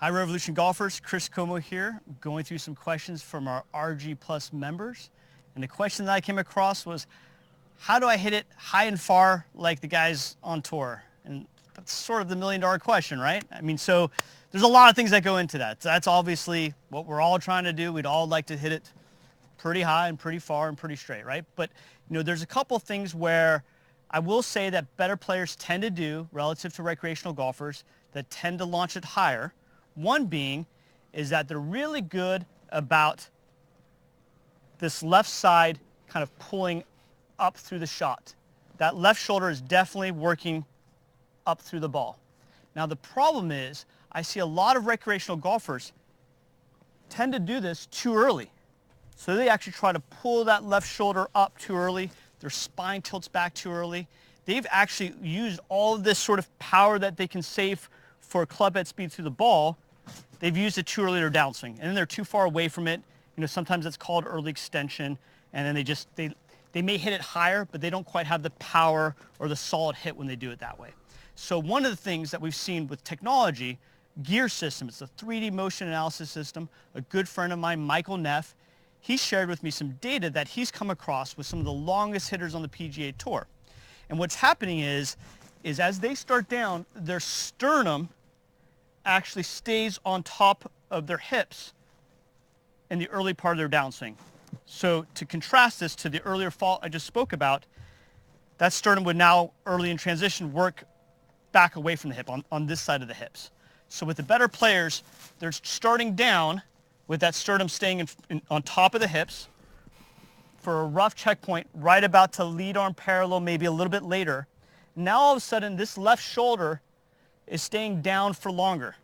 Hi Revolution golfers, Chris Como here, going through some questions from our RG Plus members. And the question that I came across was, how do I hit it high and far like the guys on tour? And that's sort of the million-dollar question, right? I mean, so there's a lot of things that go into that. That's obviously what we're all trying to do. We'd all like to hit it pretty high and pretty far and pretty straight, right? But there's a couple things where I will say that better players tend to do relative to recreational golfers that tend to launch it higher. One being is that they're really good about this left side kind of pulling up through the shot. That left shoulder is definitely working up through the ball. Now the problem is I see a lot of recreational golfers tend to do this too early. So they actually try to pull that left shoulder up too early. Their spine tilts back too early. They've actually used all of this sort of power that they can save for club head speed through the ball. They've used it too early in their downswing, and then they're too far away from it. Sometimes it's called early extension, and then they may hit it higher, but they don't quite have the power or the solid hit when they do it that way. So one of the things that we've seen with technology, Gear System, it's a 3D motion analysis system. A good friend of mine, Michael Neff, he shared with me some data that he's come across with some of the longest hitters on the PGA Tour. And what's happening is as they start down, their sternum actually stays on top of their hips in the early part of their downswing. So to contrast this to the earlier fault I just spoke about, that sternum would now early in transition work back away from the hip on this side of the hips. So with the better players, they're starting down with that sternum staying on top of the hips for a rough checkpoint right about to lead arm parallel, maybe a little bit later. Now all of a sudden this left shoulder is staying down for longer.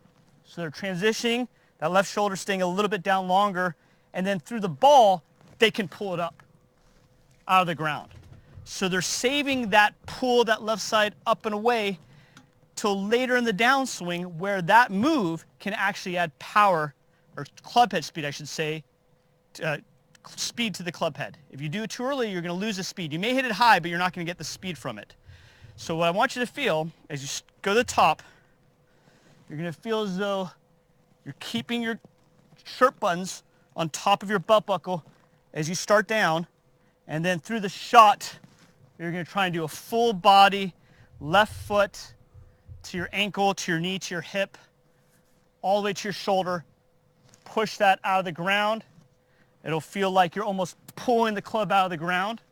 So they're transitioning, that left shoulder staying a little bit down longer, and then through the ball, they can pull it up out of the ground. So they're saving that pull, that left side up and away, till later in the downswing where that move can actually add power, or club head speed I should say, speed to the club head. If you do it too early, you're going to lose the speed. You may hit it high, but you're not going to get the speed from it. So what I want you to feel, as you go to the top, you're going to feel as though you're keeping your shirt buttons on top of your belt buckle as you start down, and then through the shot, you're going to try and do a full body, left foot to your ankle, to your knee, to your hip, all the way to your shoulder. Push that out of the ground. It'll feel like you're almost pulling the club out of the ground.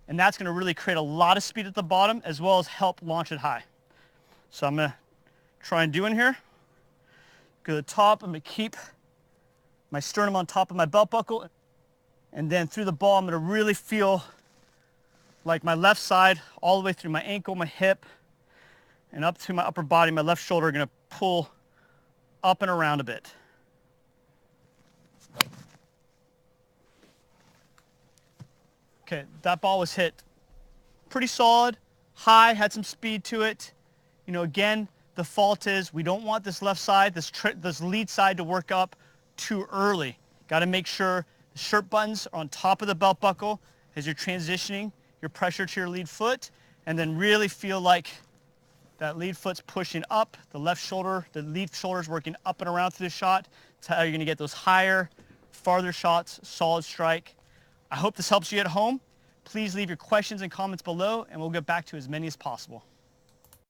And that's going to really create a lot of speed at the bottom as well as help launch it high. So I'm going to try and do in here. Go to the top. I'm going to keep my sternum on top of my belt buckle. And then through the ball, I'm going to really feel like my left side all the way through my ankle, my hip, and up to my upper body, my left shoulder are going to pull up and around a bit. Okay, that ball was hit pretty solid, high, had some speed to it. Again, the fault is we don't want this left side, this lead side to work up too early. Got to make sure the shirt buttons are on top of the belt buckle as you're transitioning your pressure to your lead foot, and then really feel like that lead foot's pushing up, the left shoulder, the lead shoulder's working up and around through the shot. That's how you're going to get those higher, farther shots, solid strike. I hope this helps you at home. Please leave your questions and comments below, and we'll get back to as many as possible.